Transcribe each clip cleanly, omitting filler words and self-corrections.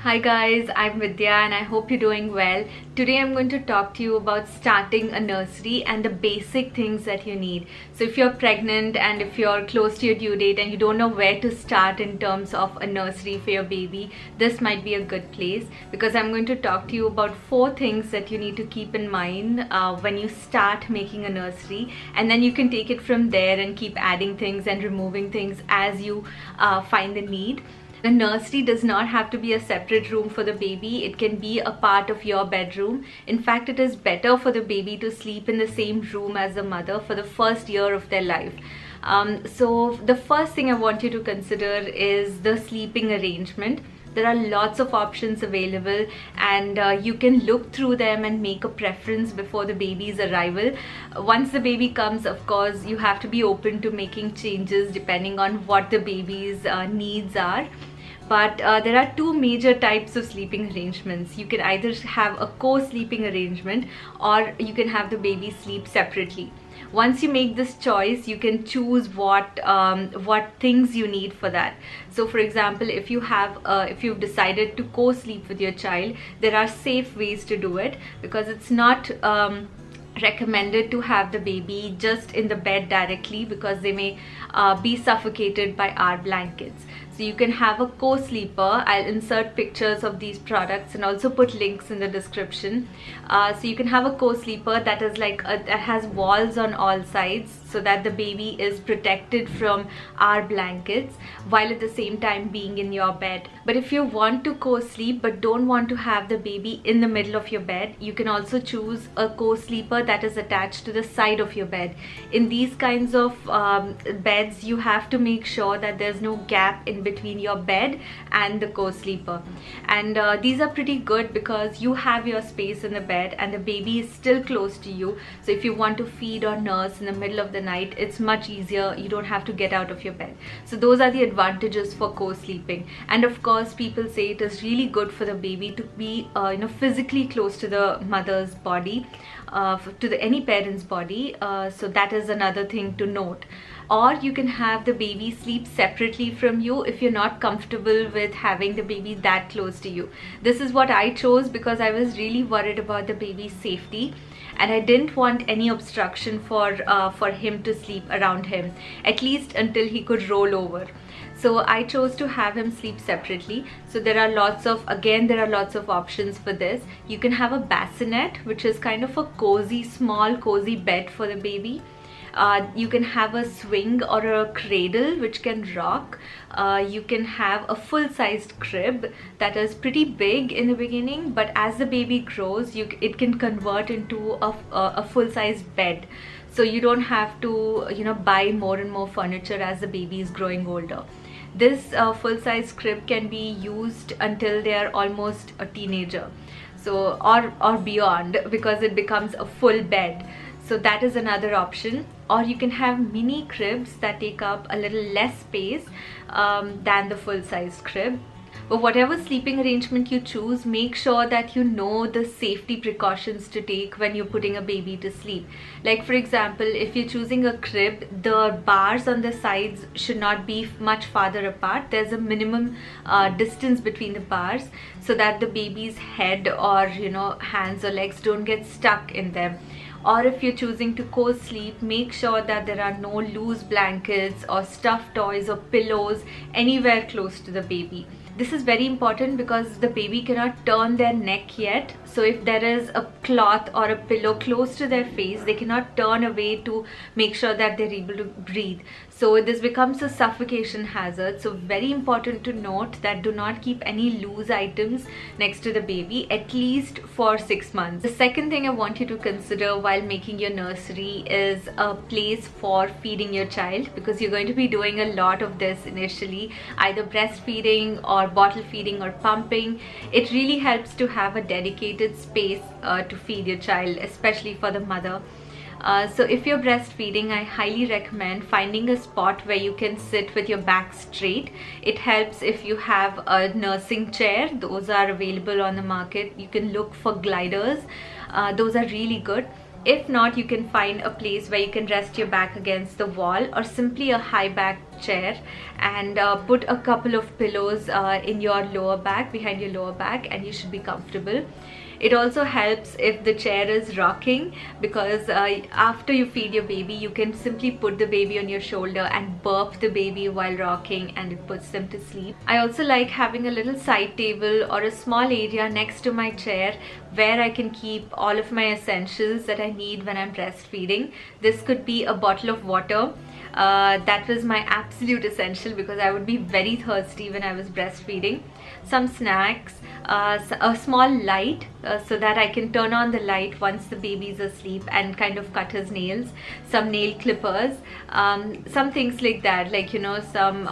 Hi guys, I'm Vidya and I hope you're doing well. Today I'm going to talk to you about starting a nursery and the basic things that you need. So if you're pregnant and if you're close to your due date and you don't know where to start in terms of a nursery for your baby, this might be a good place because I'm going to talk to you about 4 things that you need to keep in mind when you start making a nursery, and then you can take it from there and keep adding things and removing things as you find the need. The nursery does not have to be a separate room for the baby. It can be a part of your bedroom. In fact, it is better for the baby to sleep in the same room as the mother for the first year of their life. So the first thing I want you to consider is the sleeping arrangement. There are lots of options available, and you can look through them and make a preference before the baby's arrival. Once the baby comes, of course, you have to be open to making changes depending on what the baby's needs are. But there are 2 major types of sleeping arrangements. You can either have a co-sleeping arrangement or you can have the baby sleep separately. Once you make this choice, you can choose what things you need for that. So for example, if you've decided to co-sleep with your child, there are safe ways to do it because it's not recommended to have the baby just in the bed directly because they may be suffocated by our blankets. So you can have a co-sleeper. I'll insert pictures of these products and also put links in the description. So you can have a co-sleeper that is that has walls on all sides so that the baby is protected from our blankets while at the same time being in your bed. But if you want to co-sleep but don't want to have the baby in the middle of your bed, you can also choose a co-sleeper that is attached to the side of your bed. In these kinds of beds, you have to make sure that there's no gap in between your bed and the co-sleeper, and these are pretty good because you have your space in the bed and the baby is still close to you. So if you want to feed or nurse in the middle of the night, it's much easier. You don't have to get out of your bed. So those are the advantages for co-sleeping. And of course, people say it is really good for the baby to be physically close to the mother's body, to any parent's body. So that is another thing to note. Or you can have the baby sleep separately from you if you're not comfortable with having the baby that close to you. This is what I chose because I was really worried about the baby's safety and I didn't want any obstruction for him to sleep around him, at least until he could roll over. So I chose to have him sleep separately. So there are lots of options for this. You can have a bassinet, which is kind of a small cozy bed for the baby. You can have a swing or a cradle which can rock. You can have a full-sized crib that is pretty big in the beginning, but as the baby grows, it can convert into a full-sized bed. So you don't have to buy more and more furniture as the baby is growing older. This full-size crib can be used until they are almost a teenager, so or beyond, because it becomes a full bed. So that is another option. Or you can have mini cribs that take up a little less space than the full-sized crib. But whatever sleeping arrangement you choose, make sure that you know the safety precautions to take when you're putting a baby to sleep. Like for example, if you're choosing a crib, the bars on the sides should not be much farther apart. There's a minimum distance between the bars so that the baby's head or hands or legs don't get stuck in them. Or if you're choosing to co-sleep, make sure that there are no loose blankets or stuffed toys or pillows anywhere close to the baby. This is very important because the baby cannot turn their neck yet. So if there is a cloth or a pillow close to their face, they cannot turn away to make sure that they're able to breathe. So this becomes a suffocation hazard. So very important to note that do not keep any loose items next to the baby, at least for 6 months. The second thing I want you to consider while making your nursery is a place for feeding your child, because you're going to be doing a lot of this initially, either breastfeeding or bottle feeding or pumping. It really helps to have a dedicated space to feed your child, especially for the mother. So if you're breastfeeding, I highly recommend finding a spot where you can sit with your back straight. It helps if you have a nursing chair. Those are available on the market. You can look for gliders. Those are really good. If not, you can find a place where you can rest your back against the wall, or simply a high back chair, and put a couple of pillows in your lower back, behind your lower back, and you should be comfortable. It also helps if the chair is rocking, because after you feed your baby, you can simply put the baby on your shoulder and burp the baby while rocking, and it puts them to sleep. I also like having a little side table or a small area next to my chair where I can keep all of my essentials that I need when I'm breastfeeding. This could be a bottle of water. That was my absolute essential because I would be very thirsty when I was breastfeeding. Some snacks, a small light so that I can turn on the light once the baby is asleep and kind of cut his nails, some nail clippers, some things like that, like, you know, some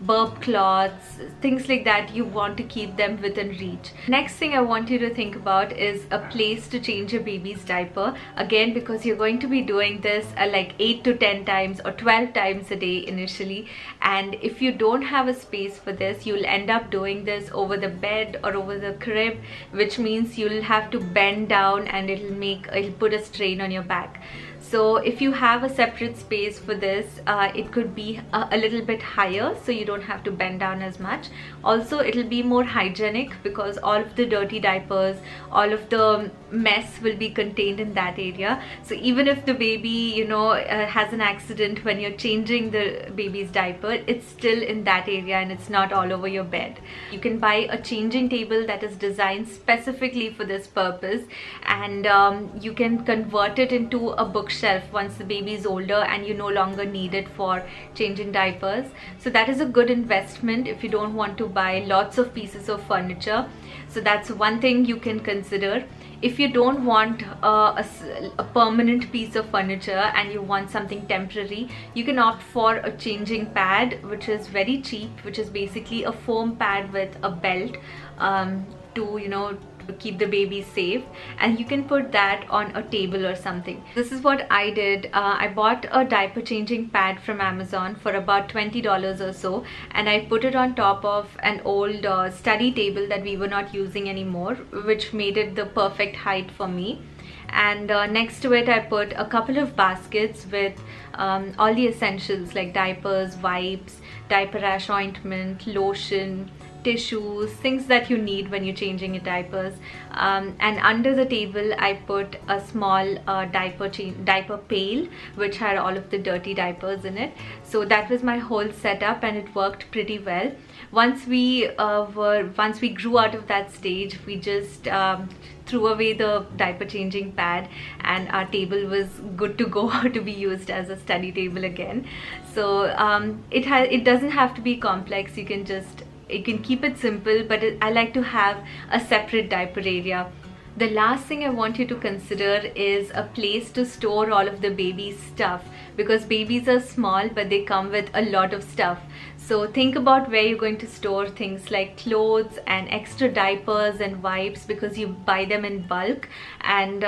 burp cloths, things like that. You want to keep them within reach. Next thing I want you to think about is a place to change your baby's diaper, again because you're going to be doing this like 8 to 10 times or 12 times a day initially, and if you don't have a space for this, you'll end up doing this over the bed or over the crib, which means you'll have to bend down and it'll put a strain on your back. So if you have a separate space for this, it could be a little bit higher, so you don't have to bend down as much. Also, it'll be more hygienic because all of the dirty diapers, all of the mess will be contained in that area. So even if the baby, you know, has an accident when you're changing the baby's diaper, it's still in that area and it's not all over your bed. You can buy a changing table that is designed specifically for this purpose, and you can convert it into a bookshelf once the baby is older and you no longer need it for changing diapers. So that is a good investment if you don't want to buy lots of pieces of furniture. So that's one thing you can consider. If you don't want a permanent piece of furniture and you want something temporary, you can opt for a changing pad, which is very cheap, which is basically a foam pad with a belt to, you know, keep the baby safe, and you can put that on a table or something. This is what I did. I bought a diaper changing pad from Amazon for about $20 or so, and I put it on top of an old study table that we were not using anymore, which made it the perfect height for me. And next to it I put a couple of baskets with all the essentials like diapers, wipes, diaper rash ointment, lotion, tissues, things that you need when you're changing your diapers. And under the table I put a small diaper pail which had all of the dirty diapers in it. So that was my whole setup and it worked pretty well. Once we grew out of that stage, we just threw away the diaper changing pad and our table was good to go to be used as a study table again. So it doesn't have to be complex. You can keep it simple, but I like to have a separate diaper area. The last thing I want you to consider is a place to store all of the baby's stuff, because babies are small but they come with a lot of stuff. So think about where you're going to store things like clothes and extra diapers and wipes, because you buy them in bulk, and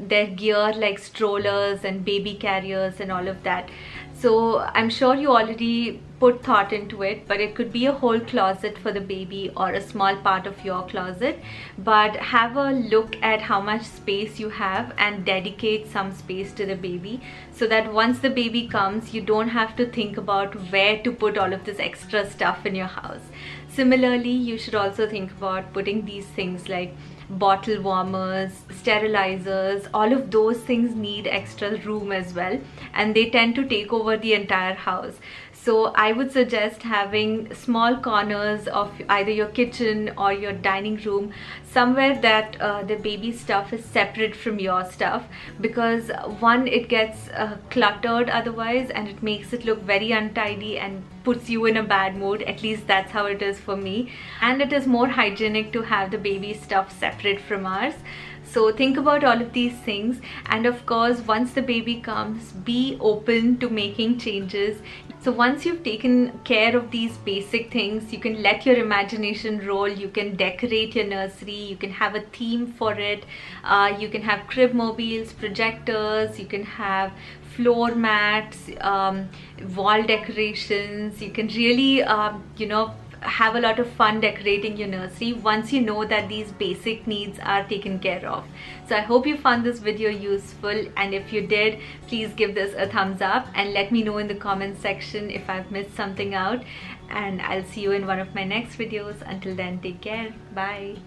their gear like strollers and baby carriers and all of that. So I'm sure you already put thought into it, but it could be a whole closet for the baby or a small part of your closet. But have a look at how much space you have and dedicate some space to the baby, so that once the baby comes, you don't have to think about where to put all of this extra stuff in your house. Similarly, you should also think about putting these things like bottle warmers, sterilizers. All of those things need extra room as well, and they tend to take over the entire house. So I would suggest having small corners of either your kitchen or your dining room, somewhere that the baby stuff is separate from your stuff, because one, it gets cluttered otherwise and it makes it look very untidy and puts you in a bad mood. At least that's how it is for me, and it is more hygienic to have the baby stuff separate from ours. So think about all of these things, and of course once the baby comes, be open to making changes. So once you've taken care of these basic things, you can let your imagination roll. You can decorate your nursery, you can have a theme for it, you can have crib mobiles, projectors, you can have floor mats, wall decorations. You can really have a lot of fun decorating your nursery once you know that these basic needs are taken care of. So I hope you found this video useful, and if you did, please give this a thumbs up and let me know in the comment section if I've missed something out, and I'll see you in one of my next videos. Until then, take care. Bye.